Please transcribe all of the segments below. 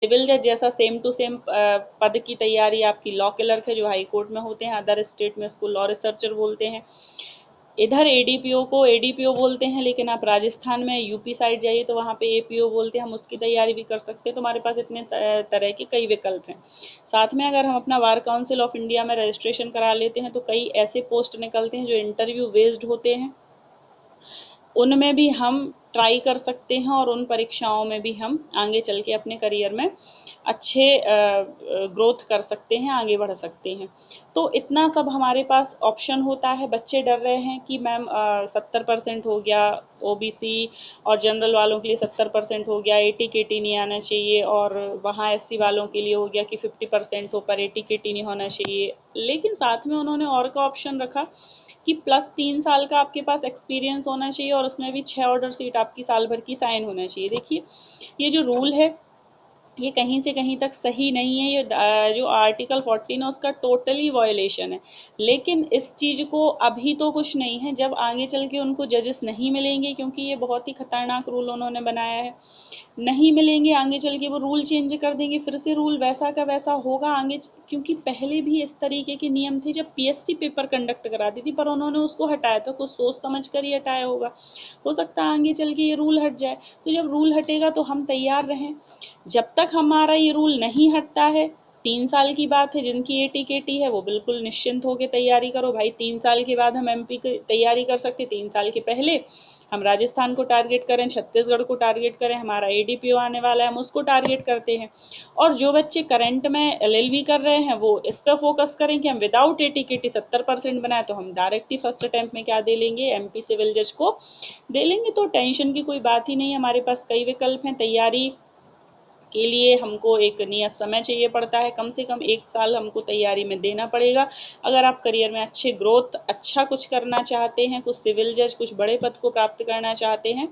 Civil जज जैसा same to same पद की तैयारी आपकी लॉ क्लर्क है जो हाई कोर्ट में होते हैं, अदर स्टेट में उसको लॉ रिसर्चर बोलते हैं। इधर एडीपीओ को एडीपीओ बोलते हैं, लेकिन आप राजस्थान में यूपी साइड जाइए तो वहाँ पे एपीओ बोलते हैं, हम उसकी तैयारी भी कर सकते हैं। तो हमारे पास इतने तरह के कई विकल्प हैं। साथ में अगर हम अपना बार काउंसिल ऑफ इंडिया में रजिस्ट्रेशन करा लेते हैं तो कई ऐसे पोस्ट निकलते हैं जो इंटरव्यू बेस्ड होते हैं, उनमें भी हम ट्राई कर सकते हैं और उन परीक्षाओं में भी हम आगे चल के अपने करियर में अच्छे ग्रोथ कर सकते हैं, आगे बढ़ सकते हैं। तो इतना सब हमारे पास ऑप्शन होता है। बच्चे डर रहे हैं कि मैम 70% हो गया ओबीसी और जनरल वालों के लिए 70% हो गया, एटी केटी नहीं आना चाहिए, और वहाँ एससी वालों के लिए हो गया कि 50% हो पर एटी केटी नहीं होना चाहिए। लेकिन साथ में उन्होंने और का ऑप्शन रखा कि प्लस 3 साल का आपके पास एक्सपीरियंस होना चाहिए और उसमें भी 6 ऑर्डर सीट आपकी साल भर की साइन होना चाहिए। देखिए ये जो रूल है ये कहीं से कहीं तक सही नहीं है। ये जो आर्टिकल 14 है उसका टोटली वायलेशन है। लेकिन इस चीज़ को अभी तो कुछ नहीं है, जब आगे चल के उनको जजेस नहीं मिलेंगे, क्योंकि ये बहुत ही खतरनाक रूल उन्होंने बनाया है, नहीं मिलेंगे आगे चल के वो रूल चेंज कर देंगे, फिर से रूल वैसा का वैसा होगा आगे। क्योंकि पहले भी इस तरीके के नियम थे जब पीएससी पेपर कंडक्ट कराती थी, पर उन्होंने उसको हटाया था, कुछ सोच समझ कर ही हटाया होगा। हो सकता है आगे चल के ये रूल हट जाए। तो जब रूल हटेगा तो हम तैयार रहें। जब तक हमारा ये रूल नहीं हटता है, 3 साल की बात है, जिनकी एटी केटी है वो बिल्कुल निश्चिंत होकर तैयारी करो भाई। 3 साल के बाद हम एमपी की तैयारी कर सकते, 3 साल के पहले हम राजस्थान को टारगेट करें, छत्तीसगढ़ को टारगेट करें, हमारा एडीपीओ आने वाला है हम उसको टारगेट करते हैं। और जो बच्चे करंट में एलएलबी कर रहे हैं वो इस पर फोकस करें कि हम विदाउट एटी केटी 70% बनाए तो हम डायरेक्ट ही फर्स्ट अटेम्प्ट में क्या दे लेंगे, एमपी सिविल जज को दे लेंगे। तो टेंशन की कोई बात ही नहीं है, हमारे पास कई विकल्प हैं। तैयारी के लिए हमको एक नियत समय चाहिए पड़ता है, कम से कम 1 साल हमको तैयारी में देना पड़ेगा। अगर आप करियर में अच्छे ग्रोथ अच्छा कुछ करना चाहते हैं, कुछ सिविल जज कुछ बड़े पद को प्राप्त करना चाहते हैं,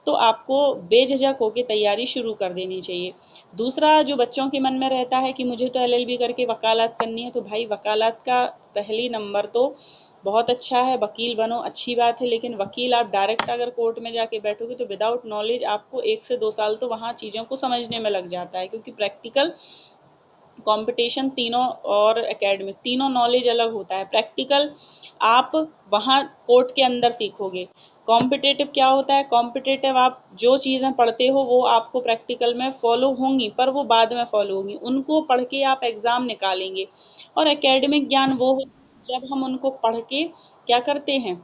तो आपको बेझिझक होकर तैयारी शुरू कर देनी चाहिए। दूसरा जो बच्चों के मन में रहता है कि मुझे तो एलएलबी करके वकालत करनी है, तो भाई वकालत का पहली नंबर तो बहुत अच्छा है, वकील बनो अच्छी बात है, लेकिन वकील आप डायरेक्ट अगर कोर्ट में जाके बैठोगे तो विदाउट नॉलेज आपको 1 से 2 साल तो वहाँ चीज़ों को समझने में लग जाता है, क्योंकि प्रैक्टिकल कंपटीशन तीनों और एकेडमिक तीनों नॉलेज अलग होता है। प्रैक्टिकल आप वहाँ कोर्ट के अंदर सीखोगे, कॉम्पिटेटिव क्या होता है, कॉम्पिटेटिव आप जो चीज़ें पढ़ते हो वो आपको प्रैक्टिकल में फॉलो होंगी, पर वो बाद में फॉलो होंगी, उनको पढ़ के आप एग्ज़ाम निकालेंगे। और एकेडमिक ज्ञान वो हो जब हम उनको पढ़ के क्या करते हैं,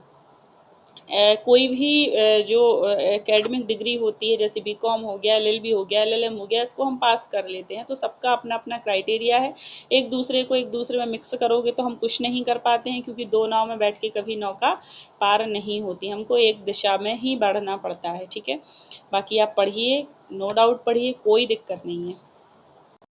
कोई भी जो एकेडमिक डिग्री होती है, जैसे बीकॉम हो गया, एलएलबी हो गया, एलएलएम हो गया, इसको हम पास कर लेते हैं। तो सबका अपना अपना क्राइटेरिया है, एक दूसरे में मिक्स करोगे तो हम कुछ नहीं कर पाते हैं, क्योंकि दो नाव में बैठ के कभी नौका पार नहीं होती, हमको एक दिशा में ही बढ़ना पड़ता है। ठीक है, बाकी आप पढ़िए, नो डाउट पढ़िए, कोई दिक्कत नहीं है।